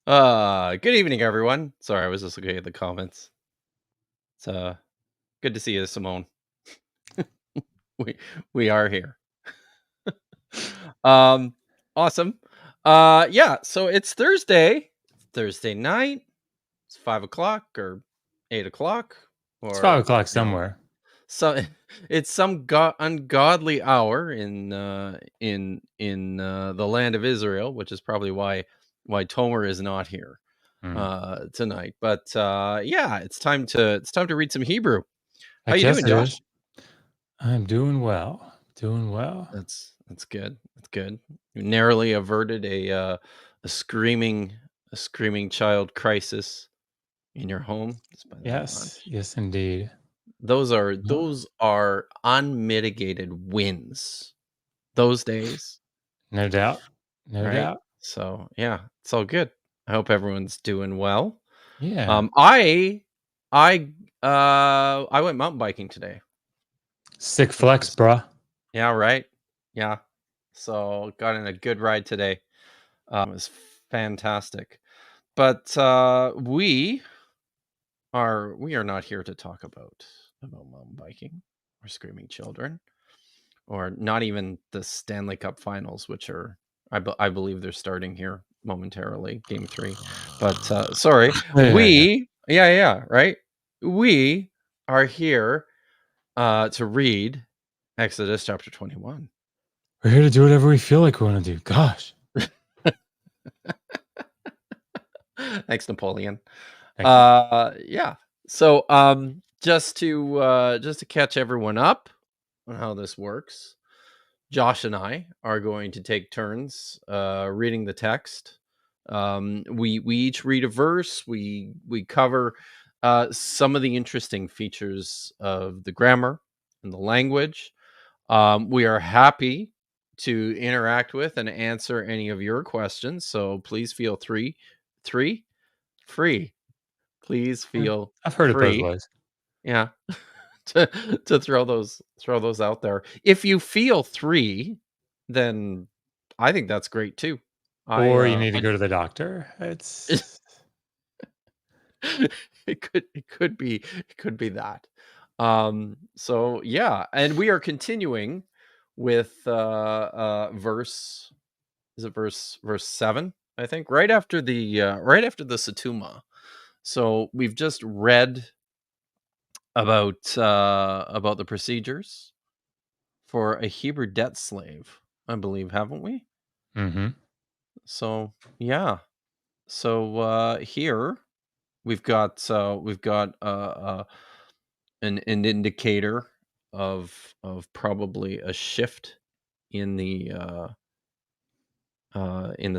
Good evening, everyone. Sorry, I was just looking at the comments. It's good to see you, Simone. we we are here. um, awesome. Yeah. So it's Thursday. Thursday night. It's 5 o'clock or 8 o'clock It's 5 or o'clock somewhere. So it's some ungodly hour in the land of Israel, which is probably why Tomer is not here tonight. But yeah, it's time to read some Hebrew. I How you guess doing, it Josh? is. I'm doing well. Doing well. That's good. That's good. You narrowly averted a screaming a screaming child crisis in your home. Despite that Yes. Yes, indeed. those are Well, those are unmitigated wins. Those days, no doubt. No right? doubt. So yeah, it's all good. I hope everyone's doing well. Yeah. Um, I I went mountain biking today, Sick which flex, was bruh. yeah, right. Yeah. So got in a good ride today. It was fantastic. But we are not here to talk about mountain biking or screaming children or not even the Stanley Cup Finals, which are I believe they're starting here momentarily, Game 3. But sorry, Yeah. right. We are here to read Exodus chapter 21. We're here to do whatever we feel like we want to do. Gosh. Thanks, Napoleon. Thank you. Yeah. So just to catch everyone up on how this works. Josh and I are going to take turns reading the text. We each read a verse. We cover some of the interesting features of the grammar and the language. We are happy to interact with and answer any of your questions. So please feel free. Please feel I've heard it both free. ways. Yeah. to throw those out there. If you feel 3, then I think that's great too. I Or you need to go to the doctor. It's it could be that. So yeah, and we are continuing with verse is it verse 7, I think, right after the Satuma. So we've just read about the procedures for a Hebrew debt slave, I believe, haven't we? mm-hmm. So yeah. So here we've got an indicator of probably a shift in the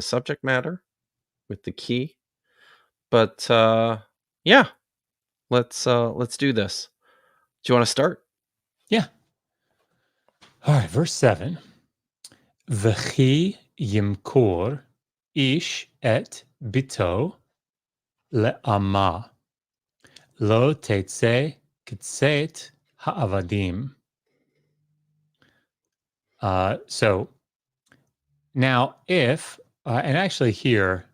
subject matter with the key. But yeah, let's do this. Do you want to start? Yeah. All right, verse 7. V'chi yimkor ish et bito le'ama lo tetze ketset ha'avadim. So now if, and actually here,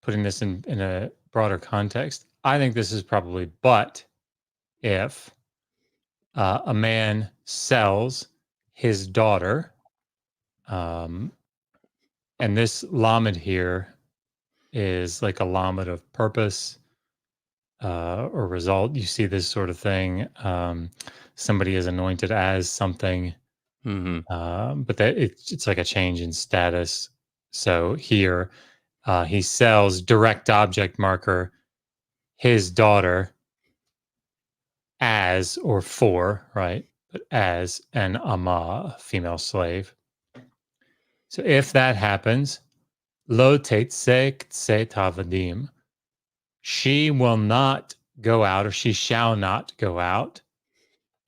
putting this in a broader context, I think this is probably but if a man sells his daughter, um, and this lamed here is like a lamed of purpose or result. You see this sort of thing. Somebody is anointed as something, Mm-hmm. but that it's like a change in status. So here he sells direct object marker his daughter as or for, right? But as an ama, female slave. So if that happens, lo tetse ktse tavadim, she will not go out or she shall not go out.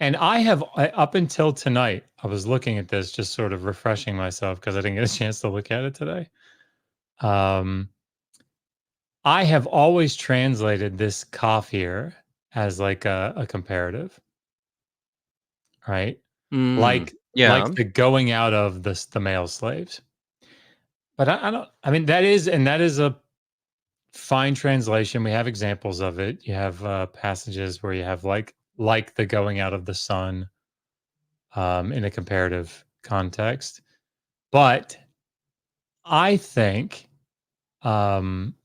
And up until tonight, I was looking at this, just sort of refreshing myself because I didn't get a chance to look at it today. Um, I have always translated this kaf here as like a comparative, right? Yeah. Like the going out of the male slaves. But I don't. I mean, that is a fine translation. We have examples of it. You have passages where you have like the going out of the sun in a comparative context. But I think um,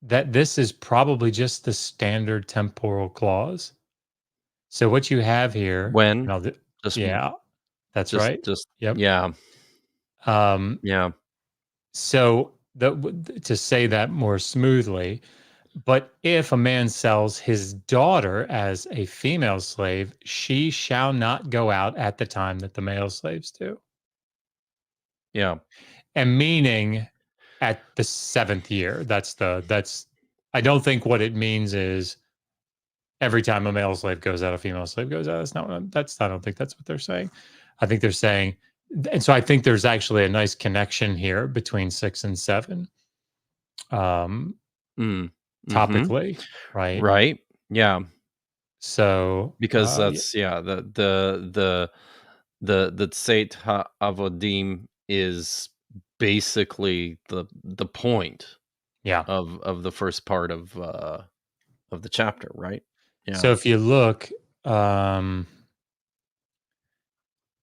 that this is probably just the standard temporal clause. So what you have here, When? Just yeah, that's just right. just Yep. yeah. Um, Yeah. so to say that more smoothly, but if a man sells his daughter as a female slave, she shall not go out at the time that the male slaves do. Yeah. And meaning at the 7th year. That's I don't think what it means is every time a male slave goes out, a female slave goes out. That's not what that's I don't think that's what they're saying. I think they're saying, and so I think there's actually a nice connection here between 6 and 7, um, Mm. Mhm. topically, right? Right. Yeah. So, Because yeah, that's yeah, the Tzeit Avodim is basically the point yeah. of the first part of the chapter, right? Yeah. So if you look, um,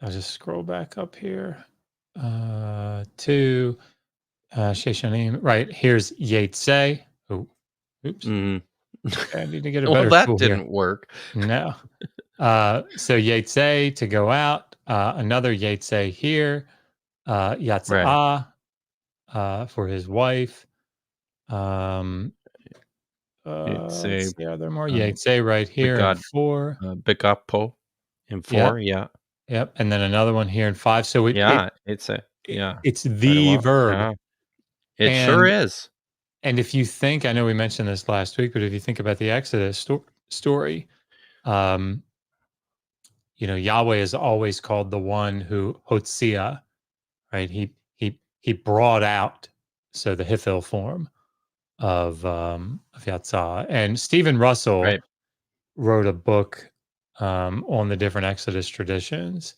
I'll just scroll back up here to Sheshanim. Right here's Yetze. Oh, oops. Mhm. Okay, I need to get a Well, better that tool here. didn't work. No. So Yetze to go out, another Yetze here, Right. Yatzah for his wife. Um, It's a, let's see, are there more uh, Yetze right here in Begat 4? Begapo in Yep, 4, yeah. yep, and then another one here in 5. So Yeah, it's a yeah, it's quite a the lot. verb, Yeah. It sure and is. if you think, I know we mentioned this last week, but if you think about the Exodus story, um, Yahweh is always called the one who Hotzia, right? He brought out, so the Hithil form of Yatzah. And Stephen Russell Right. wrote a book on the different Exodus traditions,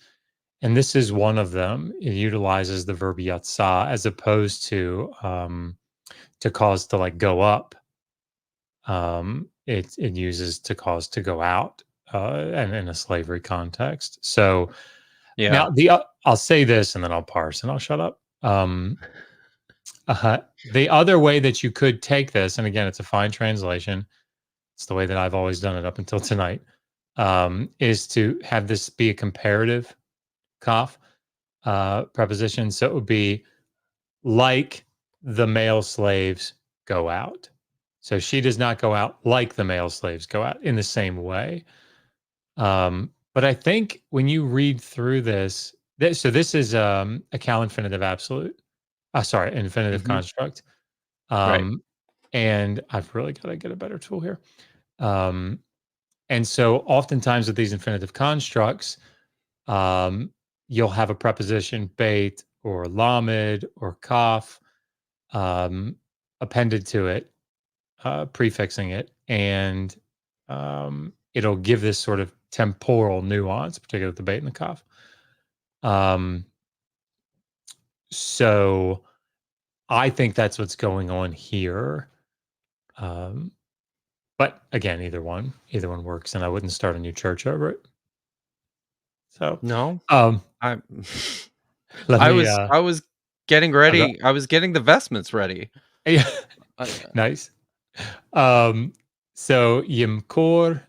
and this is one of them. It utilizes the verb Yatzah as opposed to cause to like go up. It uses to cause to go out, and in a slavery context. So Yeah. now I'll say this and then I'll parse and I'll shut up. The other way that you could take this, and again, it's a fine translation. It's the way that I've always done it up until tonight. Is to have this be a comparative kaf preposition. So it would be like the male slaves go out. So she does not go out like the male slaves go out in the same way. But I think when you read through so this is a cal infinitive absolute. Sorry, infinitive Mhm. construct. Right. Um, and I've really got to get a better tool here. Um, and so oftentimes with these infinitive constructs, um, you'll have a preposition bait or lamed or kaf appended to it, prefixing it, and it'll give this sort of temporal nuance, particularly with the bait and the kaf. Um, so I think that's what's going on here. Um, but again, either one works, and I wouldn't start a new church over it. So, No. um, I let I me. was I was getting Okay. ready. I was getting the vestments ready. Yeah, I nice. Um, so Yimkor,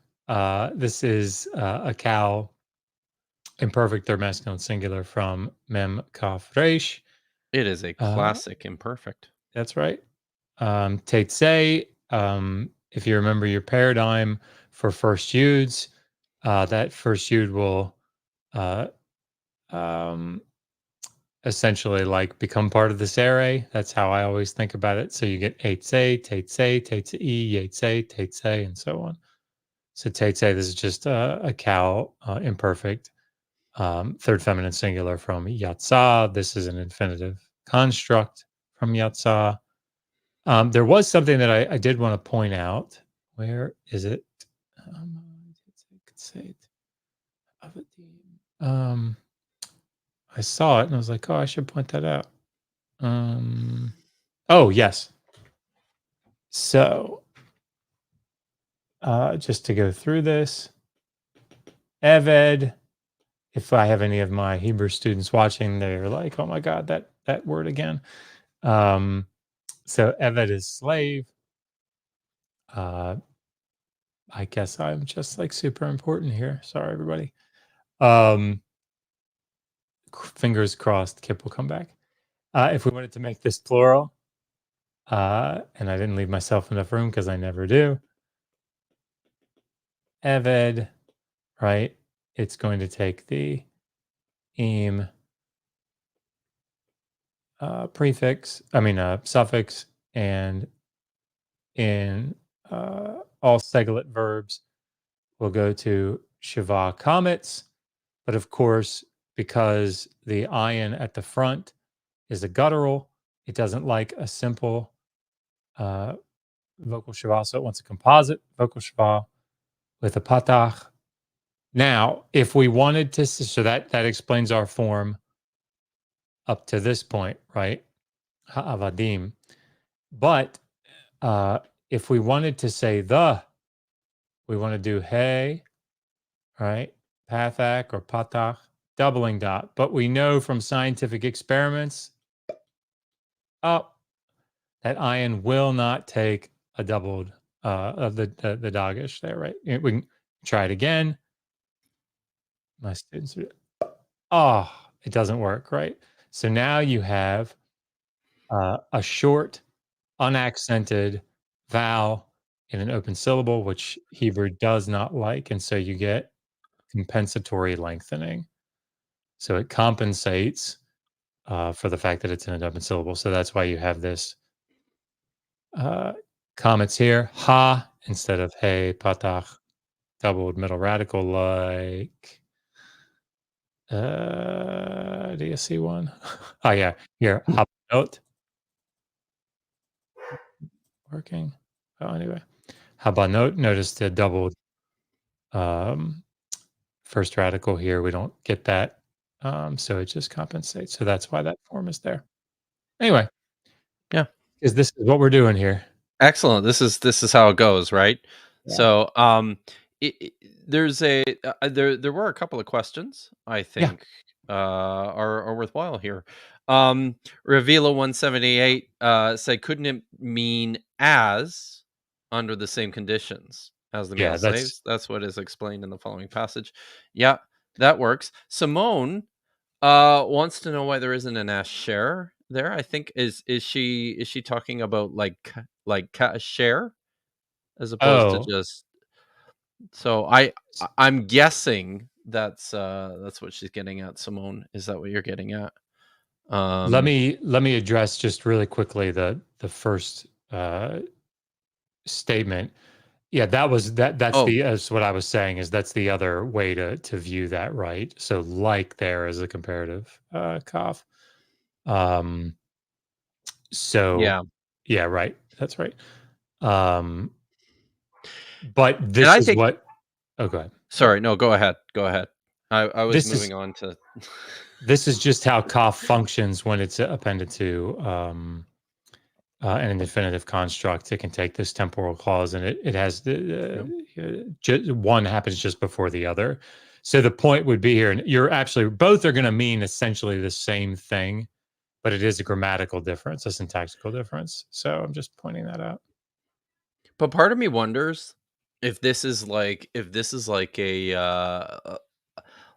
this is a cow, imperfect third masculine singular from Mem Kaf Resh. It is a Uh, classic imperfect. that's right. Teitzei, if you remember your paradigm for first yuds, that first yud will uh, um, essentially like become part of this array. That's how I always think about it. So you get Eitzei, Teitzei, Teitzei, Yeitzei, Teitzei, and so on. So Teitzei, this is just a cow imperfect, third feminine singular from Yatzah. This is an infinitive construct from Yatzah. There was something that I did want to point out. Where is it? Um, um, I saw it and I was like, oh, I should point that out. Oh, yes. So, just to go through this, Eved. If I have any of my Hebrew students watching, they're like, "Oh my God, that word again." Um, so Eved is slave. Uh, I guess I'm just like super important here. Sorry, everybody. Um, Fingers crossed, Kip will come back. If we wanted to make this plural, and I didn't leave myself enough room because I never do. Eved, right? It's going to take the im prefix, suffix, and in all seglet verbs, we'll go to Shiva comets. But of course, because the ayin at the front is a guttural, it doesn't like a simple uh, vocal Shiva, so it wants a composite vocal Shiva with a patach. Now, if we wanted to, so that explains our form up to this point, right? Ha'avadim. But uh, if we wanted to say we want to do hey, right? Pathak or patach, doubling dot. But we know from scientific experiments, oh, that ion will not take a doubled of the dogish there, right? We can try it again. My students are, oh, it doesn't work, right? So now you have a short, unaccented vowel in an open syllable, which Hebrew does not like. And so you get compensatory lengthening. So it compensates for the fact that it's in an open syllable. So that's why you have this comets here, ha instead of hey, patach, doubled middle radical like. Do you see one? Oh yeah, here habanot working. Oh anyway, habanot. Notice the doubled um, first radical here. We don't get that, so it just compensates. So that's why that form is there. Anyway, Yeah. because this is what we're doing here. Excellent. This is how it goes, right? Yeah. So, it there's there were a couple of questions I Yeah. think, are worthwhile here. Revila 178, said, "Couldn't it mean as under the same conditions as the male Yeah. That's slaves?" That's what is explained in the following passage. Yeah, that works. Simone wants to know why there isn't an asher there. I think is she talking about like share as opposed to oh. just so I'm guessing that's what she's getting at, Simone. Is that what you're getting at? Um Let me address just really quickly the first statement. Yeah, that's oh, that's what I was saying is that's the other way to view that, right? So like there is a comparative cough. Um so yeah. yeah, right. That's right. Um but And this I is think what oh go ahead. Yeah. sorry, no, go ahead. Go ahead. I was This is moving on to this is just how cough functions when it's appended to an infinitive construct. It can take this temporal clause, and it has yeah. one happens just before the other. So the point would be here, and you're absolutely both are going to mean essentially the same thing, but it is a grammatical difference, a syntactical difference. So I'm just pointing that out. But part of me wonders if this is like a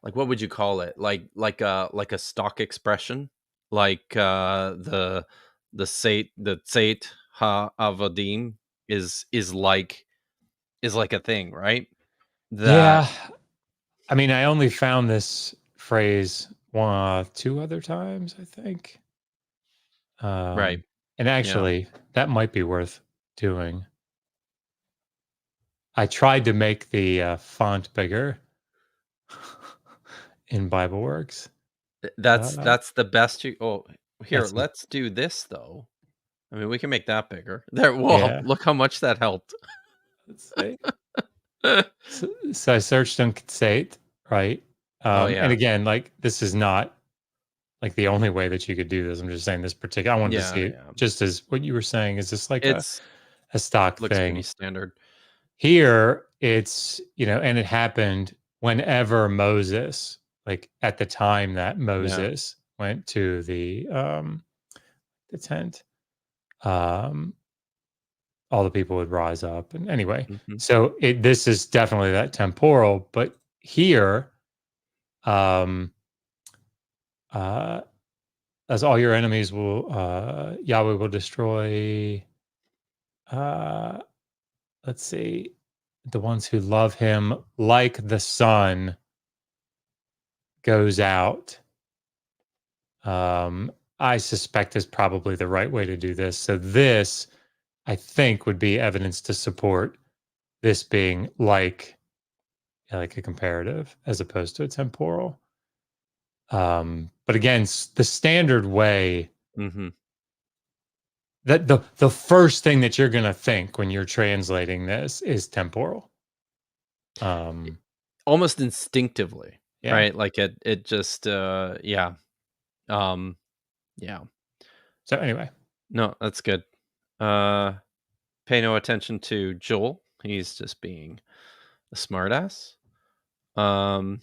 like what would you call it? Like a stock expression? Like the Sate ha avadim is like is like a thing, right? That Yeah, I mean, I only found this phrase two other times, I think. right. And Yeah. actually, that might be worth doing. I tried to make the font bigger in BibleWorks. Uh, That's the best you oh here, that's let's do this though. I mean we can make that bigger. There whoa, yeah. look how much that helped. Let's see. So I searched on Consate, right? Oh And yeah. again, like this is not like the only way that you could do this. I'm just saying this particular. I wanted to see Yeah, it yeah. just as what you were saying. Is this like It's a stock Looks pretty thing. standard. Here, it's, and it happened whenever Moses, like at the time that Yeah. Moses went to the tent, um, all the people would rise up. And anyway, Mhm. so this is definitely that temporal, but here, um, uh, as all your enemies will, Yahweh will destroy, uh, let's see, the ones who love him like the sun goes out. Um, I suspect is probably the right way to do this. So this, I think, would be evidence to support this being like a comparative as opposed to a temporal. But again, the standard way Mhm. that the first thing that you're going to think when you're translating this is temporal. Um, Almost instinctively, yeah. right? Like it just yeah. Um yeah. So anyway, No, that's good. Uh Pay no attention to Joel. He's just being a smartass. Um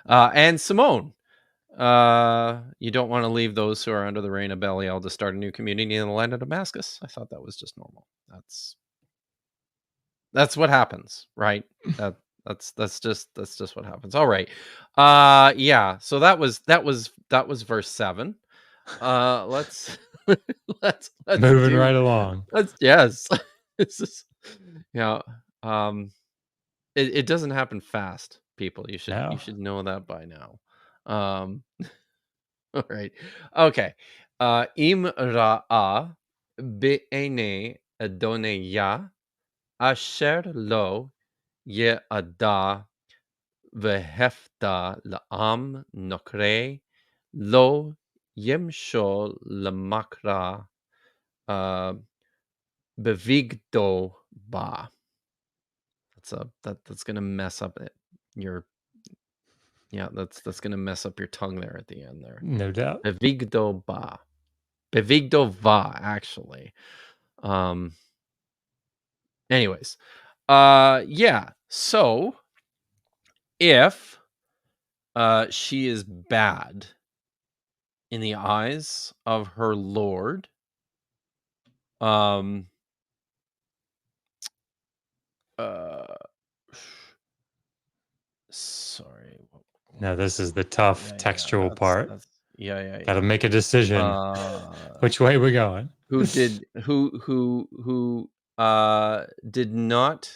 and Simone. You don't want to leave those who are under the reign of Belial to start a new community in the land of Damascus. I thought that was just normal. That's what happens, right? That that's just what happens. All right. Yeah. So that was verse 7. Let's let's moving do right along. let's yes. This is yeah. Um it doesn't happen fast, people. You No, should know that by now. Um all right. Okay. Im ra'a be'ene adoneya asher lo ye'ada vehefta la'am nokre lo yemshol lamakra uh, bevigdo ba. That's gonna mess up your yeah, that's gonna mess up your tongue there at the end there. no doubt. Bevigdo ba. Bevigdo va, actually. Um Anyways. Yeah. So if she is bad in the eyes of her lord, um uh sorry. No, this is the tough Yeah, textual part. that's yeah, yeah, Got to yeah. make a decision. Uh Which way we going? who did not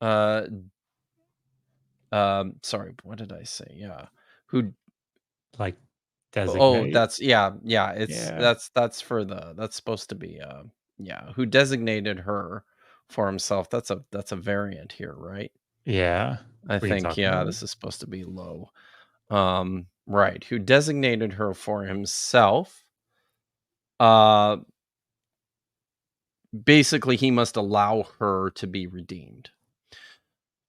uh sorry, what did I say? Yeah. Who Like Oh, designate. that's yeah, it's Yeah. that's for that's supposed to be yeah, who designated her for himself. That's a variant here, right? Yeah. I We can think talk yeah, about it. this is supposed to be low. Right, who designated her for himself. Uh Basically he must allow her to be redeemed.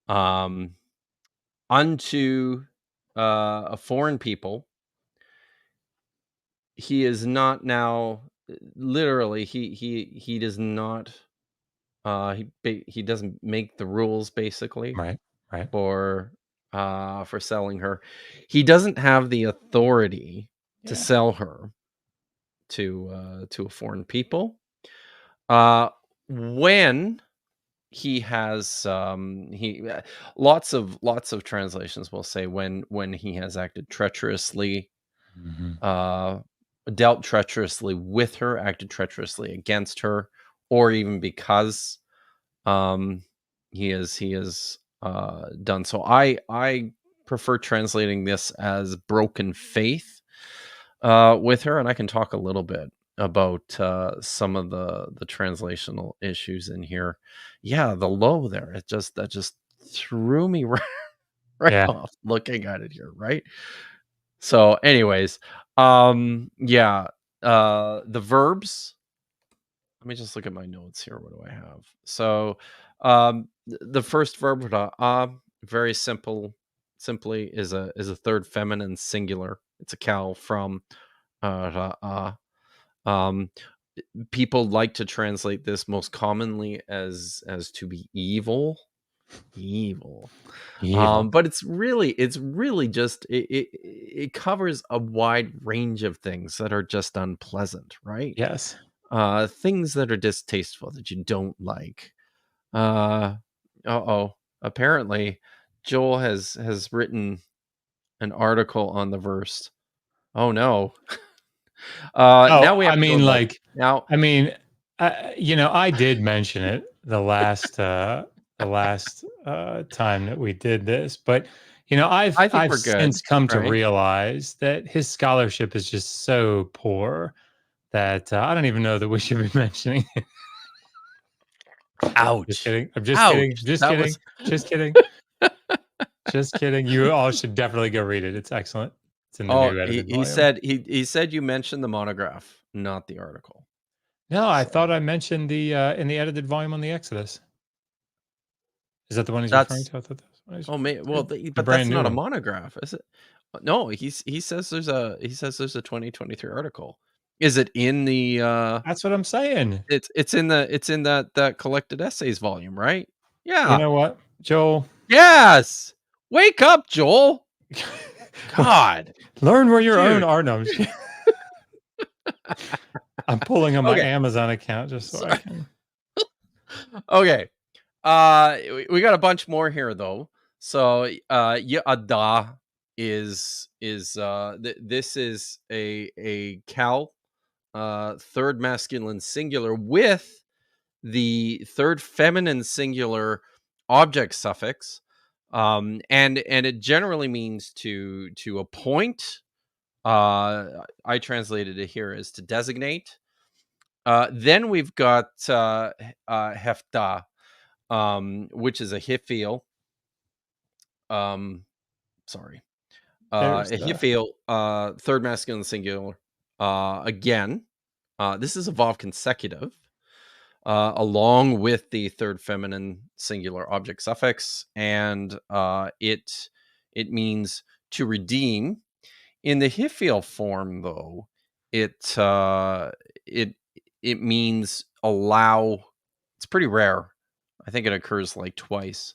Um Unto a foreign people. He is not now literally he does not he doesn't make the rules basically Right. Right. for selling her. He doesn't have the authority to Yeah. sell her to a foreign people. Uh when he has he lots of translations will say when he has acted treacherously, Hmm. uh dealt treacherously with her, acted treacherously against her, or even because um he is done so. I prefer translating this as broken faith with her, and I can talk a little bit about some of the translational issues in here. Yeah, the low there, that just threw me right Yeah. off looking at it here, right? So anyways, yeah, the verbs, let me just look at my notes here. What do I have? So, the first verb, very simple. Simply is a third feminine singular. It's a cow from ra'ah. Um, people like to translate this most commonly as to be evil. Evil. But it's really just it covers a wide range of things that are just unpleasant, right? Yes. Things that are distasteful that you don't like. Uh oh. Apparently, Joel has written an article on the verse. Oh no. Oh, Now we have I to go mean, about like, now. I mean, I did mention it the last time that we did this, but I think I've we're good, since come to right? realize that his scholarship is just so poor that I don't even know that we should be mentioning it. Just Ouch. kidding. I'm just kidding. Ouch. Just That kidding. was Just kidding. Just kidding. You all should definitely go read it. It's excellent. It's in the Oh, new he edited he volume. said he said you mentioned the monograph, not the article. No, I So thought I mentioned the in the edited volume on the Exodus. Is that the one he's referring that's to? I thought that's what he's oh, referring may to. well, The but that's brand new not a one. monograph, is it? No, he says there's a 2023 article. Is it in the That's what I'm saying. it's in that collected essays volume, right? You Yeah. know what, Joel? Yes. Wake up, Joel. God, Learn where your own dude. art. No, I'm just I'm pulling on my Okay. Amazon account just so I Sorry. can. Okay. We got a bunch more here though. So, yada this is a cal third masculine singular with the third feminine singular object suffix. And it generally means to appoint. I translated it here as to designate. Then we've got hefta, which is a hiphil. Um, sorry, There's a the hiphil, third masculine singular. Again, this is a Vav consecutive, along with the third feminine singular object suffix, and it means to redeem. In the hiphil form, though, it it it means allow. It's pretty rare. I think it occurs like twice.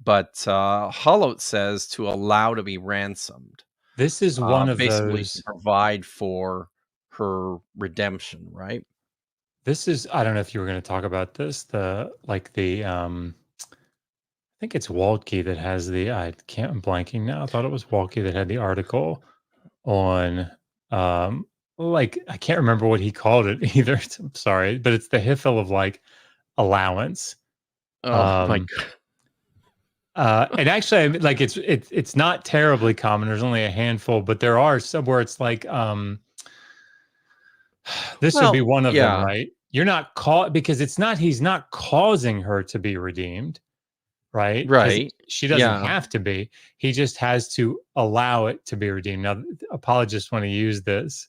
But Hollowt says to allow to be ransomed, this is one of basically to those. provide for her redemption, right? This is I don't know if you were going to talk about this. I think it's Waltke that has the I can't I'm blanking now. I thought it was Waltke that had the article on like I can't remember what he called it either. I'm sorry, but it's the hiffle of like allowance. Oh my Um god. and actually I mean, like it's not terribly common. There's only a handful, but there are some where it's like this would be Well, one of them, yeah, right? You're not caught because it's not he's not causing her to be redeemed, right? Because right. she doesn't Yeah. have to be. He just has to allow it to be redeemed. Now, apologists want to use this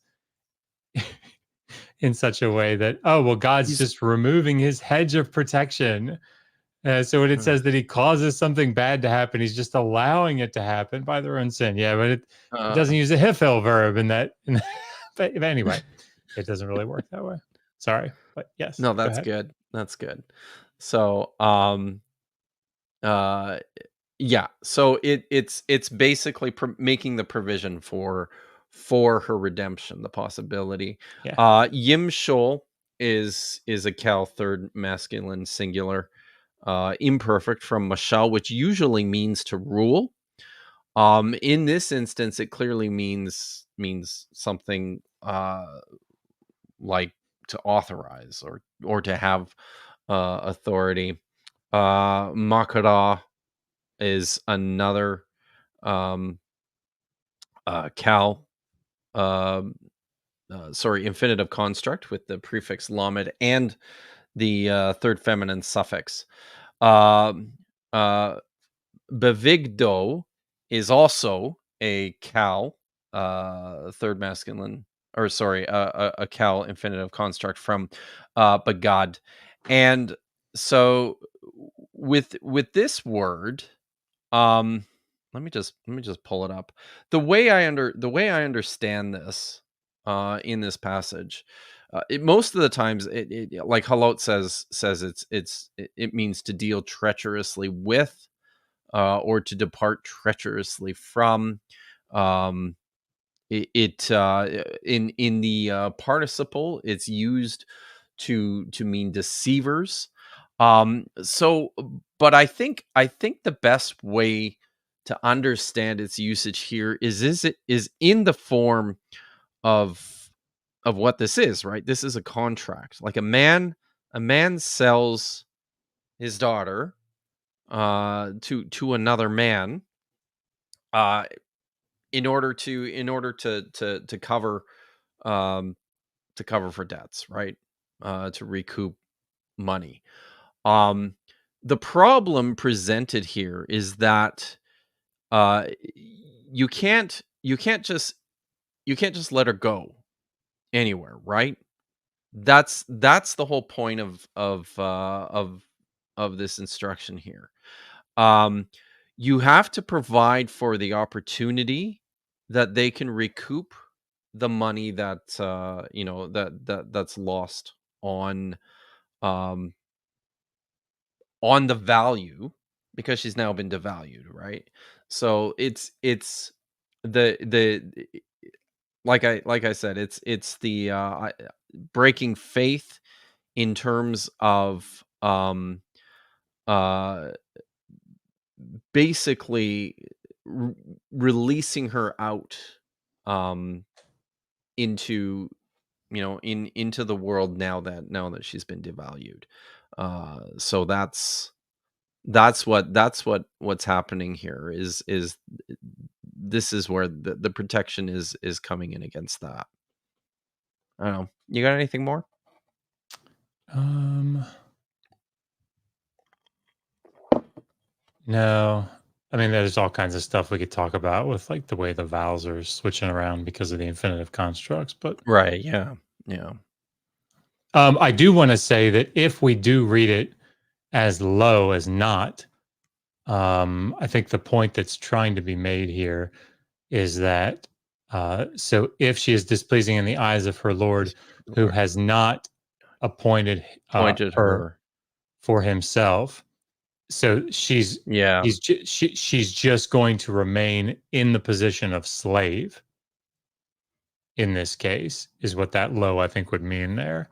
in such a way that, oh, well, God's He's just removing his hedge of protection. So when it uh, says that he causes something bad to happen, he's just allowing it to happen by their own sin. Yeah, but it uh, doesn't use a hifil verb in that. But anyway, it doesn't really work that way. Sorry, but yes, no, go that's ahead. good. That's good. So, uh yeah, so it's basically making the provision for her redemption, the possibility. Yeah. Yimshol is a cal third masculine singular, imperfect from mashal, which usually means to rule. In this instance, it clearly means something like to authorize or to have authority. Makara is another um, cal, um, infinitive construct with the prefix lamed and the third feminine suffix. Um, uh, Bevigdo is also a cal, third masculine, or sorry, a cal infinitive construct from bagad, and so with this word, um, let me just pull it up. The way I understand this in this passage, most of the times, like Halot says it means to deal treacherously with, or to depart treacherously from. Um, in the participle, it's used to mean deceivers. So, but I think the best way to understand its usage here is in the form of what this is, right? This is a contract. Like a man sells his daughter to another man, uh in order to cover, um to cover for debts, right? To recoup money. Um the problem presented here is that, uh you can't just let her go anywhere, right? That's the whole point of this instruction here. Um, you have to provide for the opportunity that they can recoup the money that, that's lost on, um on the value, because she's now been devalued, right? So it's the like I said, it's the, breaking faith in terms of, uh basically r- releasing her out, um into, into the world, now that she's been devalued. So what's happening here is this is where the protection is coming in against that. I don't know. You got anything more? Um, no. I mean, there's all kinds of stuff we could talk about with like the way the vowels are switching around because of the infinitive constructs. But Right. Yeah. Yeah. I do want to say that if we do read it as low as not, I think the point that's trying to be made here is that so if she is displeasing in the eyes of her Lord, Just who Lord has not appointed pointed her her. for himself, so Yeah. she's just going to remain in the position of slave in this case, is what that low I think would mean there.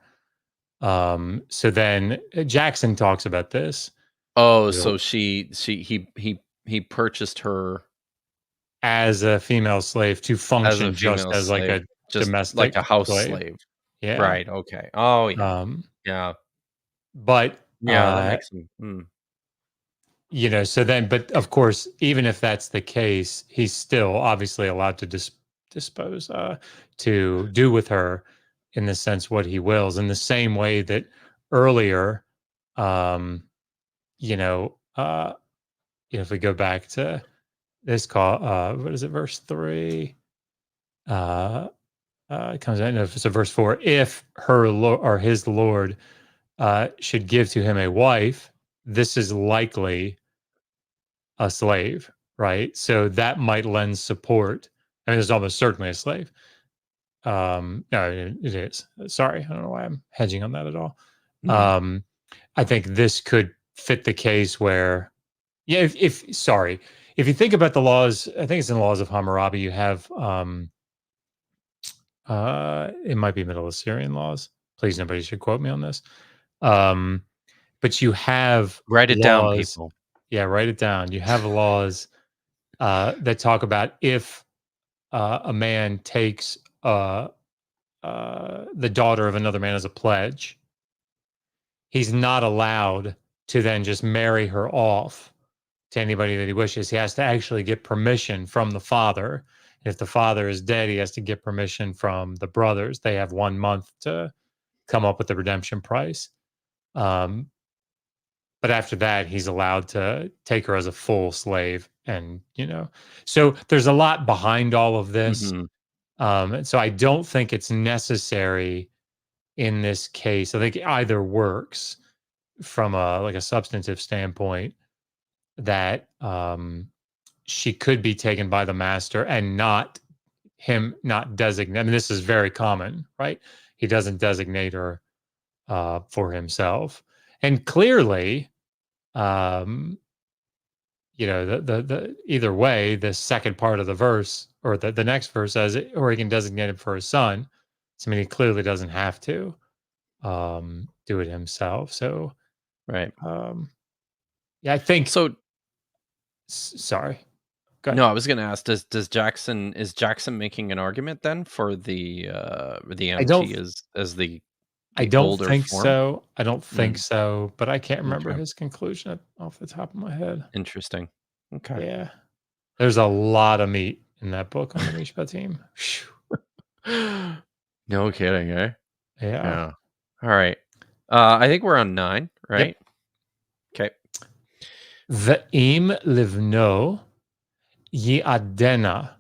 So then Jackson talks about this, Oh, you know, so he purchased her as a female slave to as a function just female as like slave, a just like domestic a house slave. slave. Yeah. Right, okay. Oh, yeah. Um, Yeah. but Yeah, that makes him so then, but of course, even if that's the case, he's still obviously allowed to dispose, to do with her in the sense what he wills, in the same way that earlier, um, you know, uh, if we go back to this call, what is it, verse 3? Uh, it comes out, no, so verse 4, if her or his Lord should give to him a wife, this is likely a slave, right? So that might lend support. I mean, it's almost certainly a slave. No, it is. Sorry, I don't know why I'm hedging on that at all. mm. Um, I think this could fit the case where, yeah, if sorry, if you think about the laws, I think it's in the laws of Hammurabi. You have, it might be Middle Assyrian laws. Please, nobody should quote me on this. Um, but you have Write it down, laws. people. Yeah, write it down. You have laws that talk about if a man takes the daughter of another man as a pledge, he's not allowed to then just marry her off to anybody that he wishes. He has to actually get permission from the father. If the father is dead, he has to get permission from the brothers. They have 1 month to come up with the redemption price. Um, but after that, he's allowed to take her as a full slave. And, so there's a lot behind all of this. Mhm. And so I don't think it's necessary in this case. I think it either works from a substantive standpoint that she could be taken by the master and not him not designate. I mean, this is very common, right? he doesn't designate her for himself. And clearly, the either way, the second part of the verse or the next verse says it, or he can designate him for his son. So, I mean, he clearly doesn't have to do it himself. So, Right. yeah, I think. So Sorry, go ahead. no, I was going to ask, is Jackson making an argument then for the I don't. MT as I the don't older think form? so. I don't think Mm, so, but I can't remember okay. his conclusion off the top of my head. Interesting. Okay. Yeah. There's a lot of meat in that book on the Mishpat team. No kidding, eh? Yeah. Yeah. All right. I think we're on 9, Yep. right? Okay. Ve'im livno yi'adena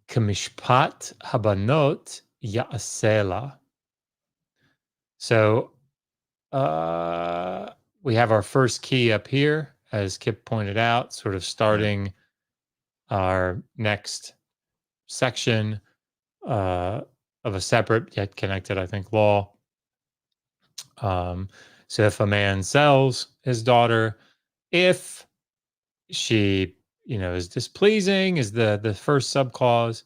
k'mishpat habanot ya'asela. So we have our first key up here, as Kipp pointed out, sort of Yeah. starting our next section of a separate yet connected, I think, law. So if a man sells his daughter, if she, is displeasing, is the first subclause,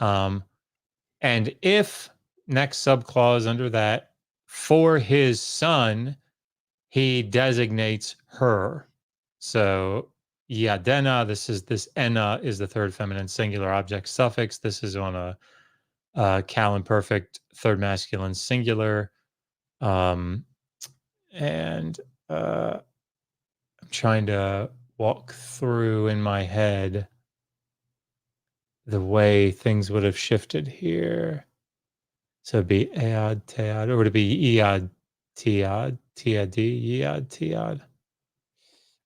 and if next subclause under that, for his son, he designates her. So yadena, this ena is the third feminine singular object suffix. This is on a cal imperfect third masculine singular. And I'm trying to walk through in my head the way things would have shifted here. So it'd be ead, tead, or would it be ead, tiad, tiad, ead, tiad?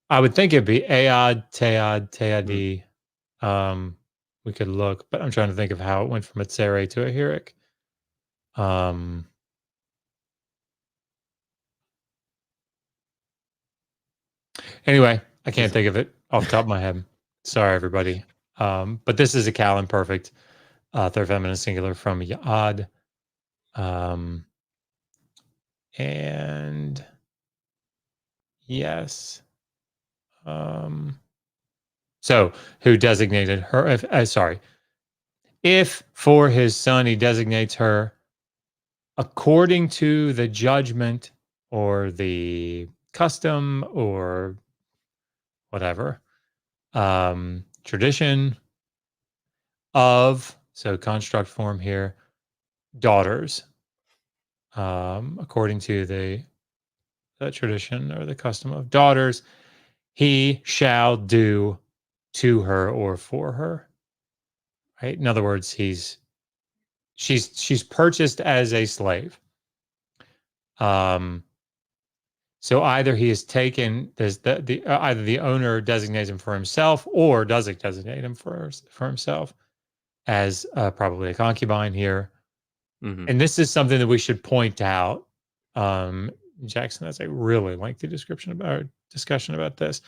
I would think it'd be ead, tead, Hmm. teadi. We could look, but I'm trying to think of how it went from a tsere to a hirik. Um, Anyway, I can't Is think of it off the top of my head. Sorry, everybody. But this is a cal imperfect third feminine singular from Ya'ad. Um, and yes. So who designated her? Sorry. If for his son he designates her according to the judgment or the custom or whatever tradition of, so construct form here, daughters, according to the tradition or the custom of daughters, he shall do to her or for her. Right. In other words, she's purchased as a slave. So either he is taken, there's either the owner designates him for himself or doesn't designate him for himself as probably a concubine here. Mhm. And this is something that we should point out. Jackson has a really lengthy discussion about this.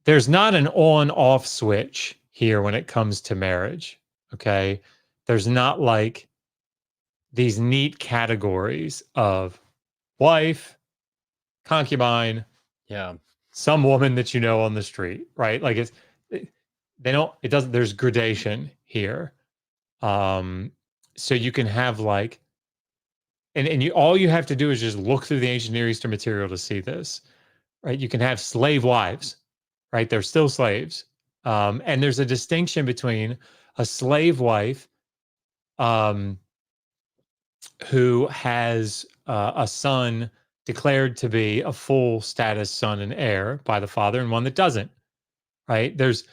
There's not an on-off switch here when it comes to marriage. Okay. There's not like these neat categories of wife, concubine, Yeah. some woman that you know on the street, right? Like it doesn't, there's gradation here. So you can have like, and all you have to do is just look through the ancient Near Eastern material to see this, right? You can have slave wives, right? They're still slaves. And there's a distinction between a slave wife um, who has a son declared to be a full status son and heir by the father, and one that doesn't. Right? There's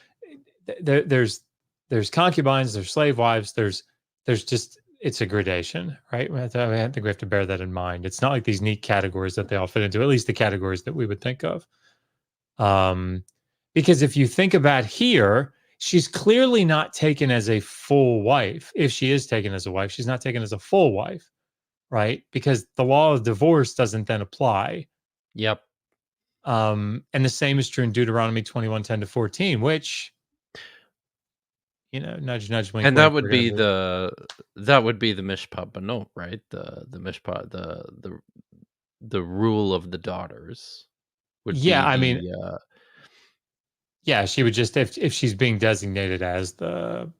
concubines, there's slave wives, there's just it's a gradation, right? I think we have to bear that in mind. It's not like these neat categories that they all fit into, at least the categories that we would think of. Because if you think about here, she's clearly not taken as a full wife. If she is taken as a wife, she's not taken as a full wife, right? Because the law of divorce doesn't then apply. Yep. And the same is true in Deuteronomy 21:10-14, which nudge, nudge, wink, And that wink. would We're gonna be move. the mishpat banot, right? The mishpat, the rule of the daughters would Yeah, be I mean, the yeah, she would just if she's being designated as the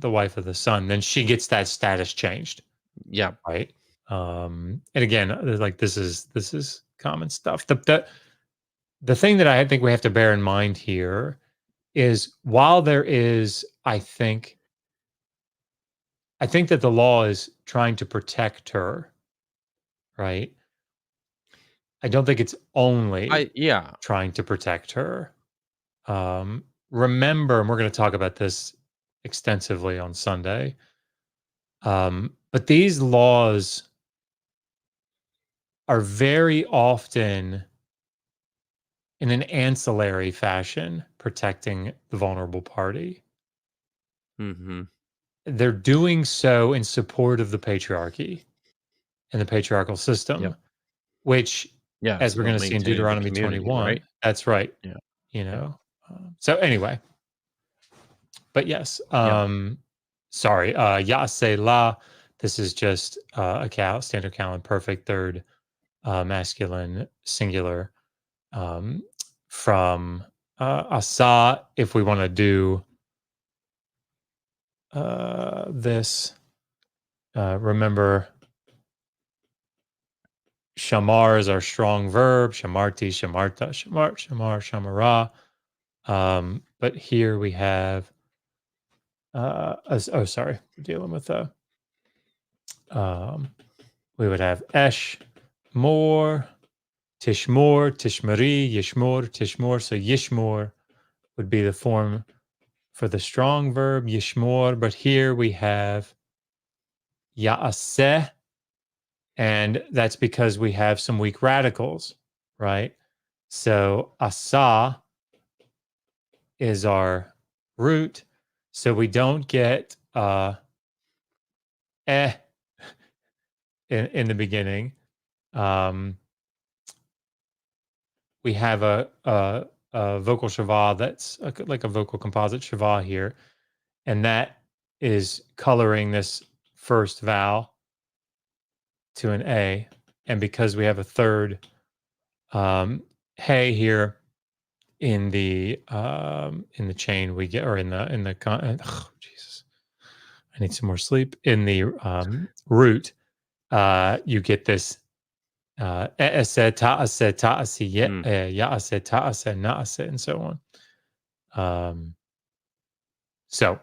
wife of the son, then she gets that status changed, yeah. right? And again, like this is common stuff. The thing that I think we have to bear in mind here is while there is, I think that the law is trying to protect her, right? I don't think it's only Yeah. trying to protect her. Remember, and we're going to talk about this extensively on Sunday. But these laws are very often in an ancillary fashion protecting the vulnerable party. Mhm. They're doing so in support of the patriarchy and the patriarchal system, Yep. which, Yeah, it's as we're about going to see in maintaining the Deuteronomy community, 21, right? that's right. Yeah. You Yeah. know, so anyway, but yes, Yeah. sorry, Yase La. This is just standard Callan perfect third masculine singular um, from Asa. If we want to do this, remember shamar is our strong verb. Shamarti, shamarta, shamar, shamar, shamara. But here we have, sorry, we're dealing with um, we would have esh, more, tishmor, tishmari, yishmor, tishmor. So yishmor would be the form for the strong verb, yishmor. But here we have ya'aseh, and that's because we have some weak radicals, right? So asa is our root. So we don't get eh in the beginning. Um, we have a vocal shava that's like a vocal composite shava here, and that is coloring this first vowel to an A. And because we have a third hey here in the chain, we get, or oh, Jesus, I need some more sleep. In the root, you get this e'ase, ta'ase, ta'asi, Mm. ya'ase, ta'ase, na'ase, and so on. So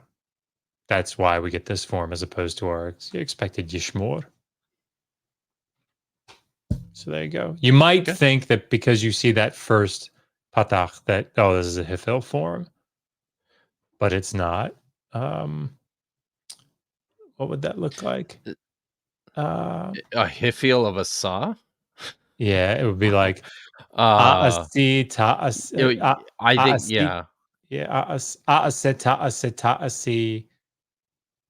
that's why we get this form as opposed to our expected yishmor. So there you go. You might Okay. think that because you see that first patach that, oh, this is a hifil form, but it's not. What would that look like? Uh, A hifil of a saw? yeah, it would be like Uh, aasi ta'as I think, aasi, yeah. yeah, aase ta'ase ta'asi.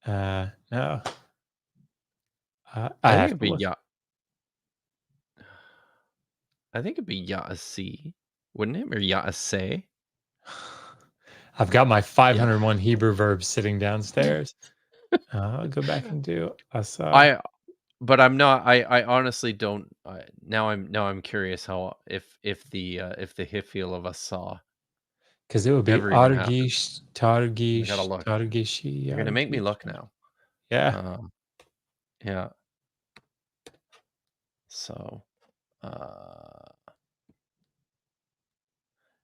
No, I I think have it'd to be look. ya I think it'd be Yaasi, wouldn't it? Or Yaaseh? I've got my Yeah. 501 Hebrew verbs sitting downstairs. I'll go back and do asa I but I'm not I honestly don't now I'm curious how if the hifil of a saw because it would be ever even happened. argish, I gotta targish, look. targishi, You're gonna make me argish. look now. Yeah, Um, yeah. So, uh,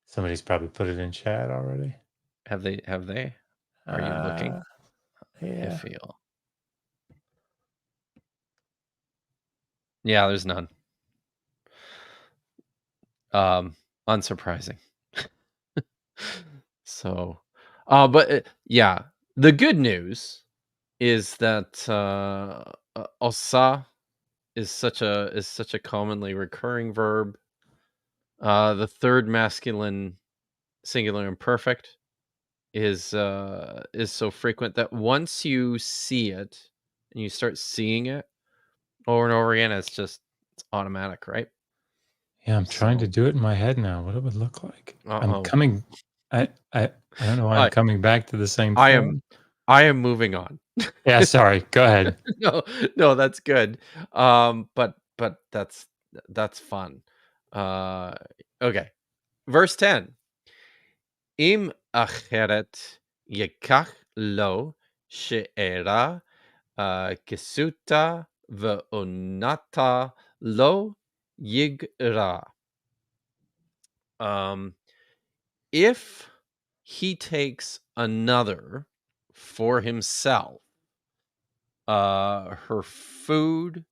somebody's probably put it in chat already. have they? Are you Uh, looking? yeah. Hifil. Yeah, there's none. Um, Unsurprising. So, but yeah, the good news is that osa is such a commonly recurring verb. The third masculine singular imperfect is so frequent that once you see it and you start seeing it over and over again, it's automatic, right? Yeah, I'm trying to So, do it in my head now, what it would look like. I'm uh-oh. coming. I don't know why I'm I coming back to the same I am thing. I am moving on. Yeah, sorry. Go ahead. No, no, that's good. But that's fun. Uh, okay. Verse 10. Im acheret yekach lo she'era kesuta ve'onata lo yigra. Um, if he takes another for himself, her food,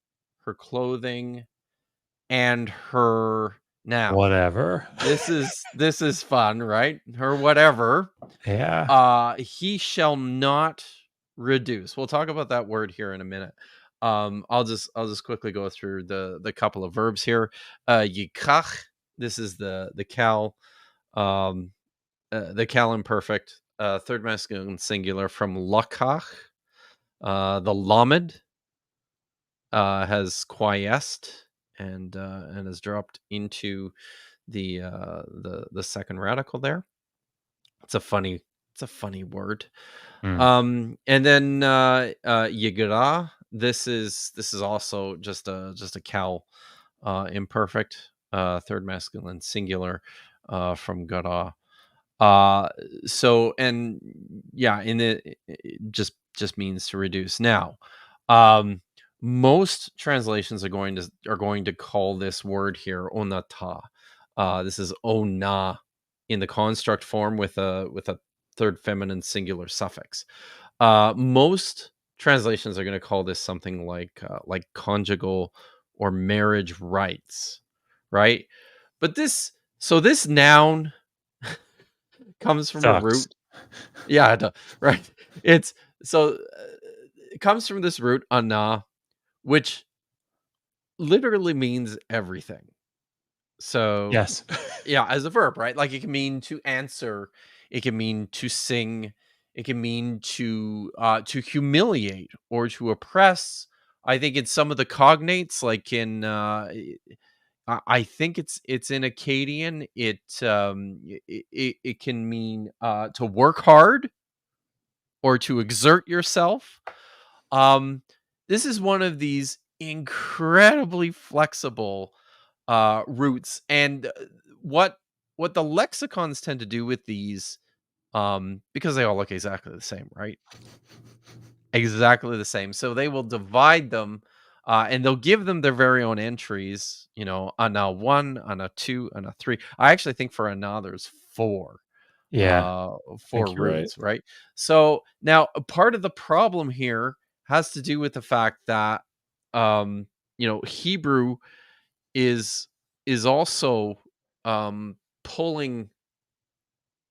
her clothing, and her now Whatever. this is fun, right? Her whatever, Yeah. he shall not reduce. We'll talk about that word here in a minute. I'll just quickly go through the couple of verbs here. Yikach, this is the cal, um, the cal imperfect, third masculine singular from lakach. The lamed has quiesced and has dropped into the second radical there. It's a funny word. Mm. And then yigra. This is also just a cal imperfect, third masculine singular from gara. Uh so and yeah, in it just means to reduce. Now, um most translations are going to call this word here onata. This is ona in the construct form with a third feminine singular suffix. Most translations are going to call this something like conjugal or marriage rights, right? But this noun comes from a Sucks. root. Yeah, it does, right. It's so it comes from this root ana, which literally means everything. So Yes. yeah, as a verb, right? Like it can mean to answer, it can mean to sing, it can mean to humiliate or to oppress. I think in some of the cognates, like in I think it's in Akkadian, it can mean to work hard or to exert yourself. Um, this is one of these incredibly flexible roots, and what what the lexicons tend to do with these, because they all look exactly the same, right? Exactly the same. So they will divide them, and they'll give them their very own entries. Ana one, ana two, ana three. I actually think for ana there's four Yeah, uh I for think you're right. roots, right? So now a part of the problem here has to do with the fact that Hebrew is also pulling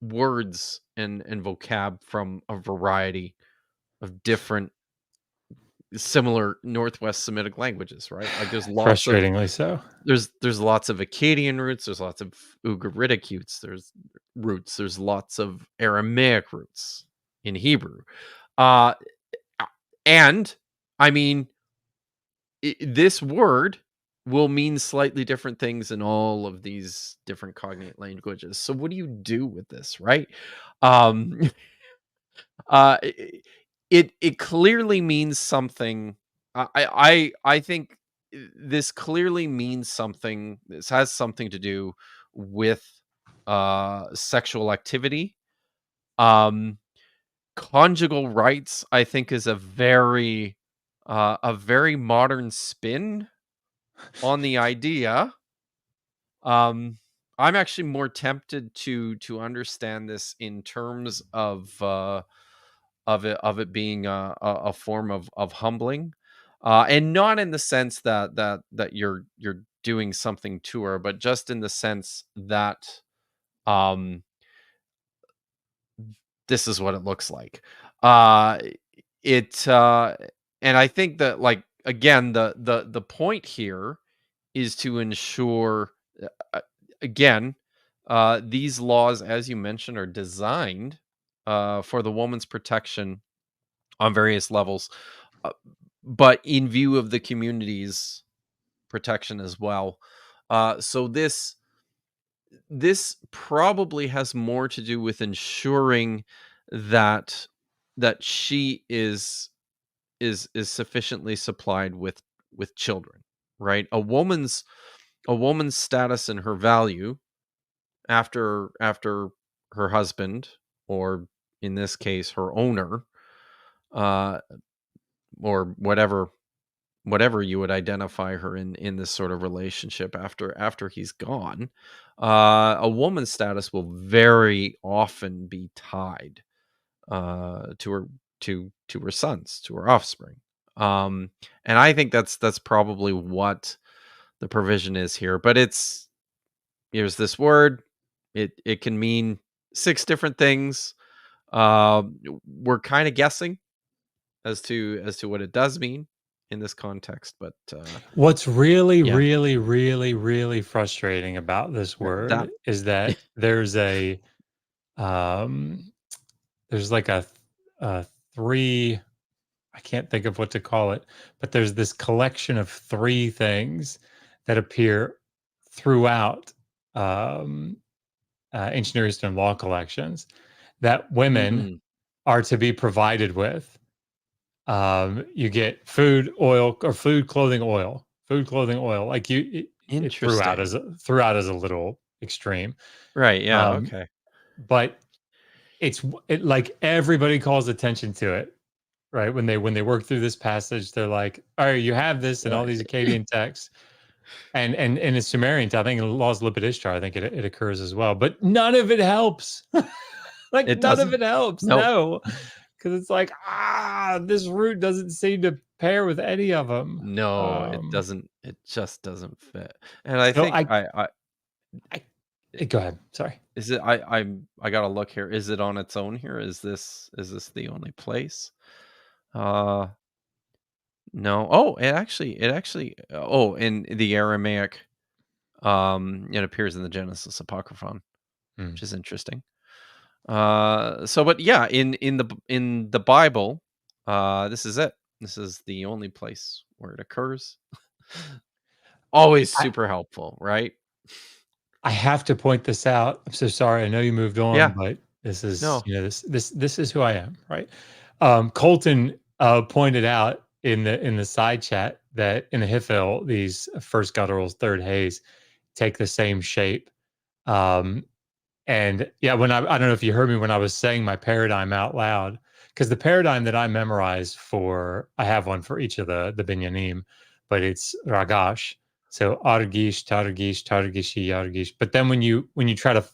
words and vocab from a variety of different similar Northwest Semitic languages, right? Like Frustratingly so. there's lots of Akkadian roots, there's lots of Ugaritic roots, there's lots of Aramaic roots in Hebrew. Uh and I mean, this word will mean slightly different things in all of these different cognate languages. So what do you do with this, right? Um Uh, it clearly means something. I think this clearly means something. This has something to do with sexual activity. Um, Conjugal rights, I think, is a very modern spin on the idea. Um, I'm actually more tempted to understand this in terms of it being a form of humbling, and not in the sense that you're doing something to her, but just in the sense that um this is what it looks like. uh it And I think that, like, again, the point here is to ensure, uh, again, these laws, as you mentioned, are designed for the woman's protection on various levels, uh, but in view of the community's protection as well. So this probably has more to do with ensuring that she is sufficiently supplied with children, right? A woman's status and her value after her husband, or in this case her owner, uh or whatever you would identify her in this sort of relationship after he's gone, a woman's status will very often be tied to her to her sons, to her offspring. And I think that's probably what the provision is here. But here's this word. It can mean six different things. We're kind of guessing as to what it does mean in this context, but What's really, yeah, really, really, really frustrating about this that word is that um, there's like a three. I can't think of what to call it, but there's this collection of three things that appear throughout um, ancient Near Eastern law collections that women mm, are to be provided with. You get food, oil, or food, clothing, oil. Food, clothing, oil. Like it interesting. throughout as a little extreme. Right, yeah, Um, okay. but it like everybody calls attention to it, right? When they work through this passage, they're like, "All right, you have this in all Right. these Akkadian texts." And in Sumerian, I think in Laws Lipidishtar, I think it occurs as well, but none of it helps. Like It none of doesn't? it helps. Nope. No, because it's like this root doesn't seem to pair with any of them. No, it doesn't, it just doesn't fit. And I So think I I go ahead. Sorry. is it I gotta look here. Is it on its own here? Is this the only place? Uh, no. Oh, it actually oh, in the Aramaic, it appears in the Genesis Apocryphon, Hmm. which is interesting. So but yeah, in the Bible, this is it. This is the only place where it occurs. Always I super helpful, right? I have to point this out. I'm so sorry. I know you moved on, Yeah. but this is, No. this is who I am, right? Colton pointed out in the side chat that in the Hifil, these first gutturals, third haze take the same shape. Um, and yeah, when I don't know if you heard me when I was saying my paradigm out loud, because the paradigm that I memorized for, I have one for each of the binyanim, but it's ragash. So argish, targish, targishi, yargish. But then when you try to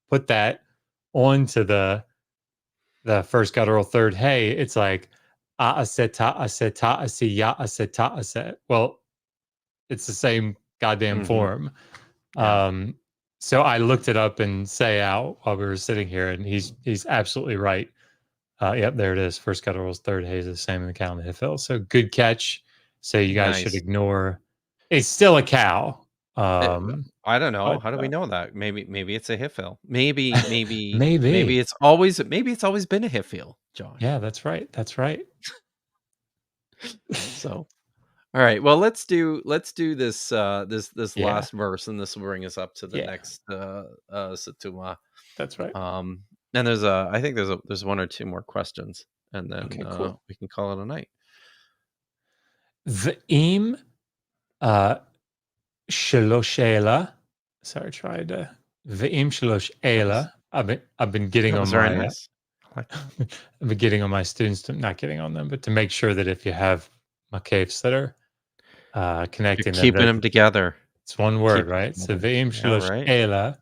put that onto the first guttural third hey, it's like aseta aseta asiya aseta aset. Well, it's the same goddamn Mhm. form. Yeah. Um, so I looked it up and say out while we were sitting here, and he's absolutely right. Yep, there it is. First gutturals, third haze is the same in the cow and the Hifil. So good catch. So you guys should Nice. ignore. It's still a cow. It I don't know. But How do we know that? Maybe it's a Hiphil. Maybe maybe. it's always been a Hiphil, Josh. Yeah, that's right. That's right. So, all right. Well, let's do this Yeah, last verse, and this will bring us up to the yeah. next Satuma. That's right. Um and I think there's one or two more questions, and then Okay, cool. we can call it a night. V'im uh, shalosh ela. Sorry, I tried v'im shalosh That was ela. I've been getting that on was very my nice. I like that. I've been getting on my students to not getting on them, but to make sure that if you have caves that are You're connecting them, keeping that them together. it's one word, Keep 'em right? So together. ve'im Yeah, shlosh right. ela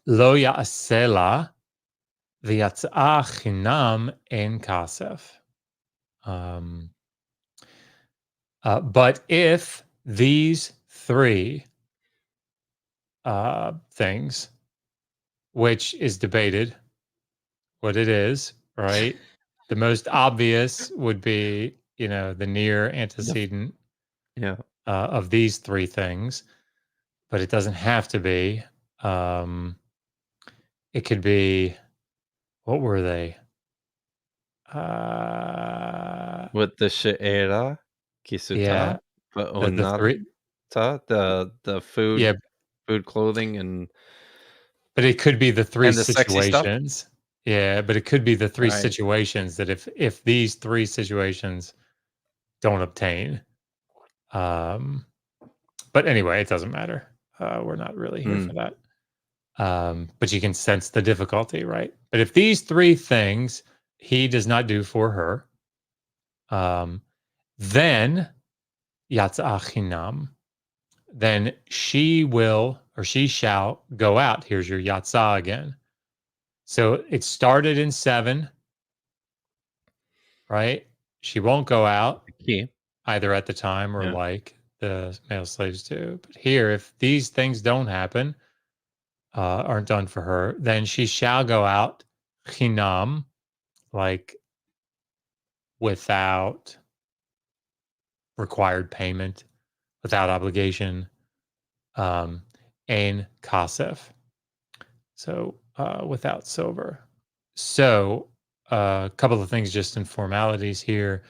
lo ya'asela v'yatzah chinam en kasef. Um, but if these three things, which is debated what it is, right? The most obvious would be, the near The f antecedent Yeah. of these three things, but it doesn't have to be. Um, it could be, what were they? Uh, With the she'era, yeah, kisuta, the va'unata, three, the yeah, food food, clothing, and But it could be the 3 the sexy stuff? situations. Yeah, but it could be the 3 Right. situations that if these 3 situations don't obtain, um but anyway, it doesn't matter. We're not really here for Mm. that. But you can sense the difficulty, right? But if these 3 things he does not do for her, um, then yatzah then she will or she shall go out. Here's your yatzah again. So it started in 7, right? She won't go out Key. either at the time or Yeah. like the male slaves do. But here, if these things don't happen, aren't done for her, then she shall go out chinam, like without required payment, without obligation, ein kasef. So without silver. So a couple of things just in formalities here.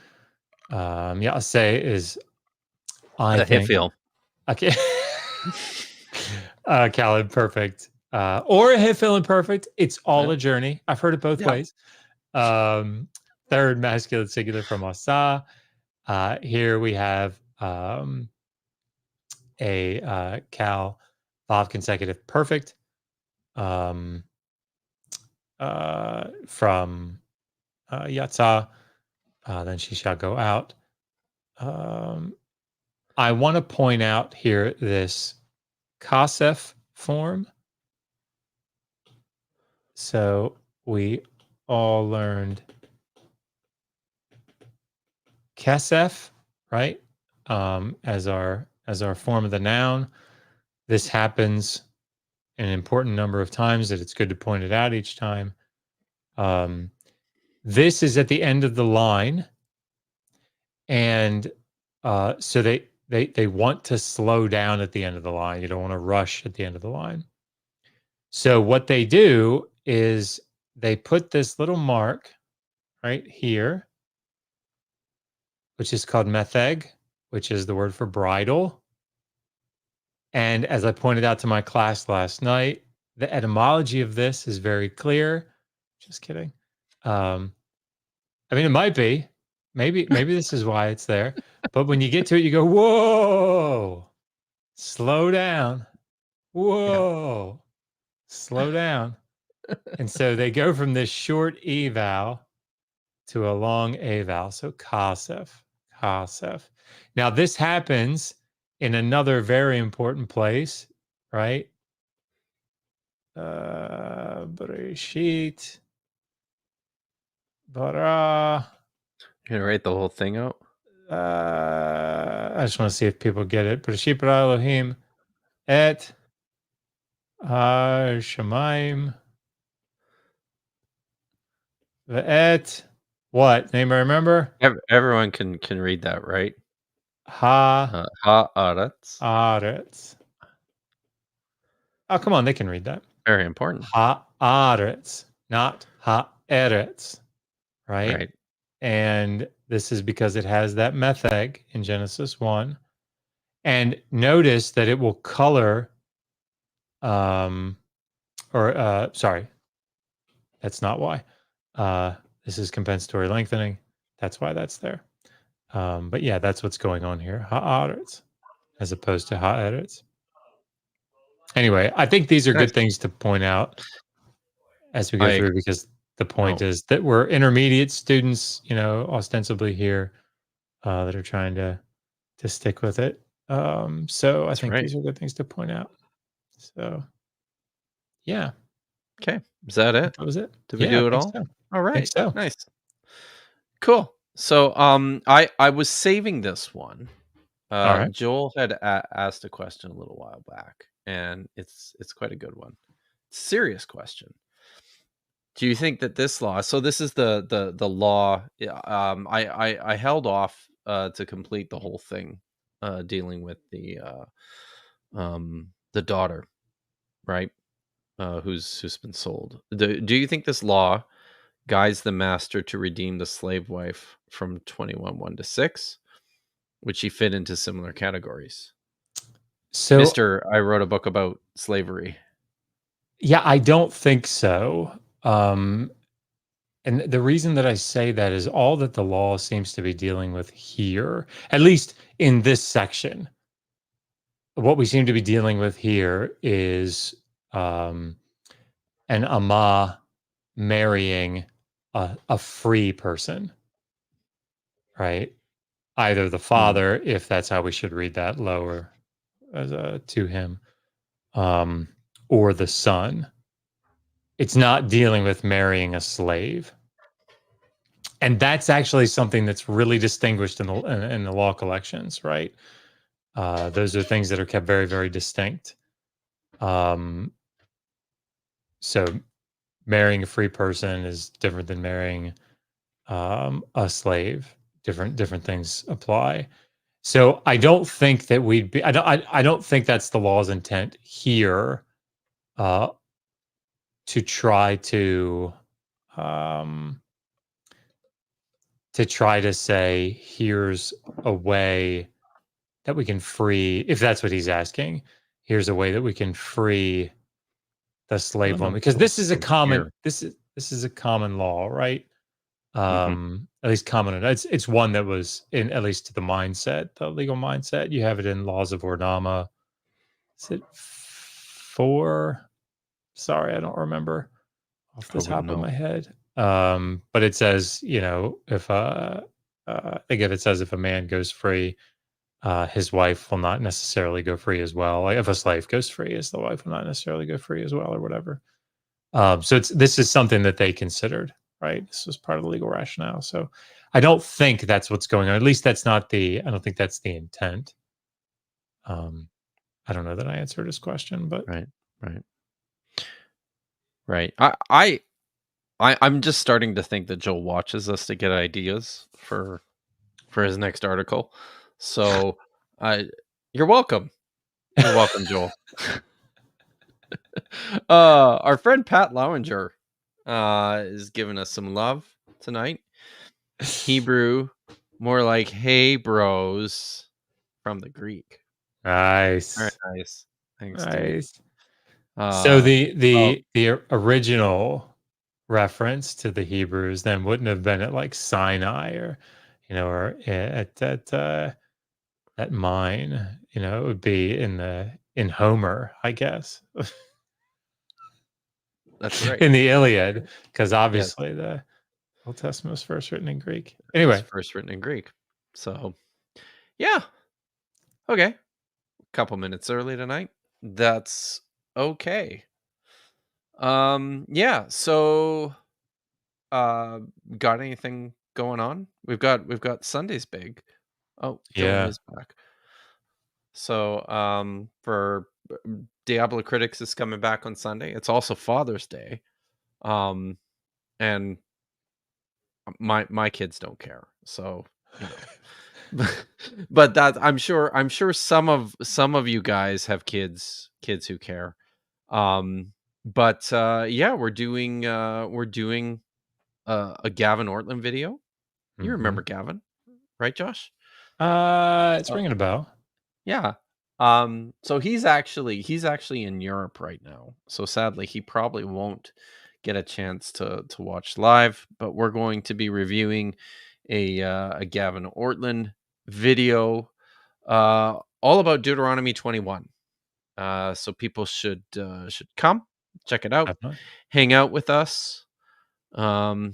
Yeah, I'll say is I A think Hifil. okay. Khaled, perfect. Or a hit feeling perfect. It's all Yeah. a journey. I've heard it both Yeah. ways. Um, Third masculine singular from Asa. Here we have a Cal Vav consecutive perfect um, from Yatsa. Then she shall go out. Um, I want to point out here this Kasef form. So we all learned Kesef, right? As our form of the noun. This happens an important number of times that it's good to point it out each time. This is at the end of the line, and so they want to slow down at the end of the line. You don't want to rush at the end of the line. So what they do is they put this little mark right here, which is called metheg, which is the word for bridle. And as I pointed out to my class last night, the etymology of this is very clear. Just kidding. Um, I mean, it might be. Maybe this is why it's there. But when you get to it, you go, whoa, slow down. Yeah. Whoa, slow down. And so they go from this short E vowel to a long A vowel. So kasef, kasef. Now, this happens in another very important place, right? Bereshit, bara. You gonna write the whole thing out? I just want to see if people get it. Bereshit bara Elohim et ha-shamayim ve'et what? Anybody remember? Everyone can read that, right? Ha Haaretz. aretz. Oh, come on, they can read that. Very important. Ha aretz, not ha eretz, right? Right. And this is because it has that metheg in Genesis 1. And notice that it will color, sorry, that's not why. This is compensatory lengthening. That's why that's there. But yeah, that's what's going on here. Ha'aretz, as opposed to ha'eretz. Anyway, I think these are Nice. good things to point out as we go I through because the point oh, is that we're intermediate students, ostensibly here that are trying to stick with it. So I that's think right. these are good things to point out. So yeah, Okay. Is that it? that was it. Did we Yeah, I do it think all? so. All I think right. so. Nice. Cool. So, I was saving this one. All right. Joel had asked a question a little while back, and it's quite a good one. Serious question. Do you think that this law? So this is the law. Yeah, I held off to complete the whole thing, dealing with the daughter, right? Who's been sold. Do you think this law guides the master to redeem the slave wife from 21:1 to 6? Would she fit into similar categories? So Mister, I wrote a book about slavery. yeah, I don't think so. And the reason that I say that is all that the law seems to be dealing with here, at least in this section, what we seem to be dealing with here is um, an ama marrying a free person, right? Either the Mm, father, if that's how we should read that lower as to him, um, or the son. It's not dealing with marrying a slave. And that's actually something that's really distinguished in the law collections, right? Those are things that are kept very, very distinct. Um, so marrying a free person is different than marrying a slave. Different things apply. So I don't think that we'd be. I don't think that's the law's intent here. Uh, to try um, to try to say here's a way that we can free, if that's what he's asking, here's a way that we can free the slave no, woman, no, because go go common here. this is a common law, right? Mhm. At least common. It's one that was in, at least to the mindset, the legal mindset. You have it in laws of Ordama. Is it four? Sorry, I don't remember off the I wouldn't top of know. my head. But it says, if again, it says if a man goes free, his wife will not necessarily go free as well. Like if a slave goes free, his the wife will not necessarily go free as well, or whatever. So this is something that they considered, right? This was part of the legal rationale. So I don't think that's what's going on. At least that's not the. I don't think that's the intent. Um, I don't know that I answered his question, but Right, right, right. I'm just starting to think that Joel watches us to get ideas for his next article. So, I you're welcome. You're welcome, Joel. Our friend Pat Lowinger is giving us some love tonight. Hebrew, more like "Hey, bros," from the Greek. Very nice, nice. Thanks, dude. nice. So Uh, oh, the original reference to the Hebrews then wouldn't have been at like Sinai, or or at that mine. It would be in Homer, I guess, that's right. in the That's Iliad, right. because Yes, obviously the Old Testament was first written in Greek. it was Anyway, first written in Greek. So, yeah, okay. Couple minutes early tonight. That's okay. Yeah, so uh got anything going on? We've got Sunday's big. Oh, Joel yeah, is back. So, for Diablo Critics is coming back on Sunday. It's also Father's Day. Um, and my kids don't care. So, you know. But that I'm sure some of you guys have kids who care. But yeah, we're doing a Gavin Ortland video. You hmm remember Gavin, right, Josh? it's ringing a bell. Yeah. So he's actually in Europe right now. So sadly, he probably won't get a chance to watch live, but we're going to be reviewing a Gavin Ortland video all about Deuteronomy 21. So people should come check it out, Have not. hang out with us. It'll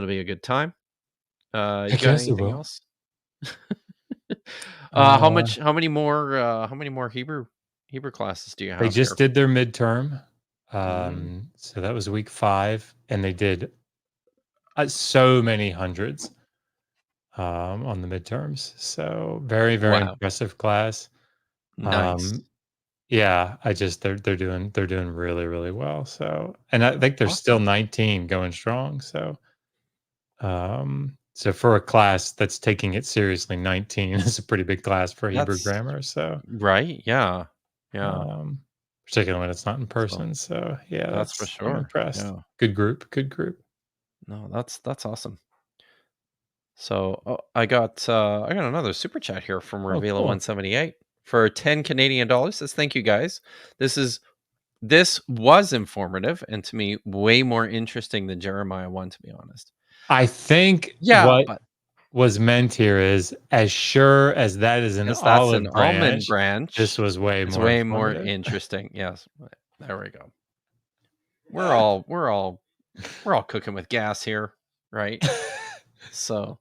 be a good time. I You got guess it anything will. else? Uh, How many more Hebrew classes do you they have just here? did their midterm. Mm, So that was week 5, and they did so many hundreds on the midterms. So very, very wow, impressive class. nice. Um, yeah, they're doing really, really well. So, and I think there's still Awesome. 19 going strong. So for a class that's taking it seriously, 19 is a pretty big class for Hebrew That's grammar. So, right. Yeah. Yeah. um, particularly when it's not in So person. So yeah, that's for I'm sure. impressed. Yeah. Good group, good group. No, that's awesome. So I got another super chat here from Oh, Reveal cool. 178. for 10 Canadian dollars. Says thank you guys. This was informative and to me way more interesting than Jeremiah 1, to be honest. I think Yeah, what but was meant here is, as sure as that is an as that's an olive almond branch, this branch, was way it's more way more informative. interesting. Yes. There we go. We're all cooking with gas here, right? So,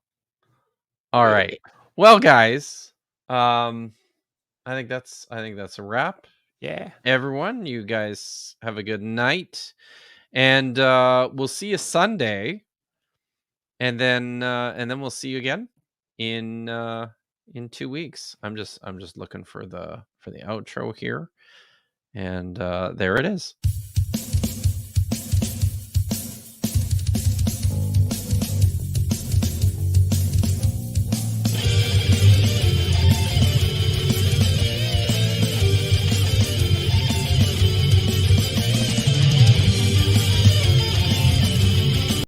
all right. Well, guys, I think that's a wrap. Yeah. Everyone, you guys have a good night, and we'll see you Sunday, and then we'll see you again in 2 weeks. I'm just looking for the outro here, and there it is.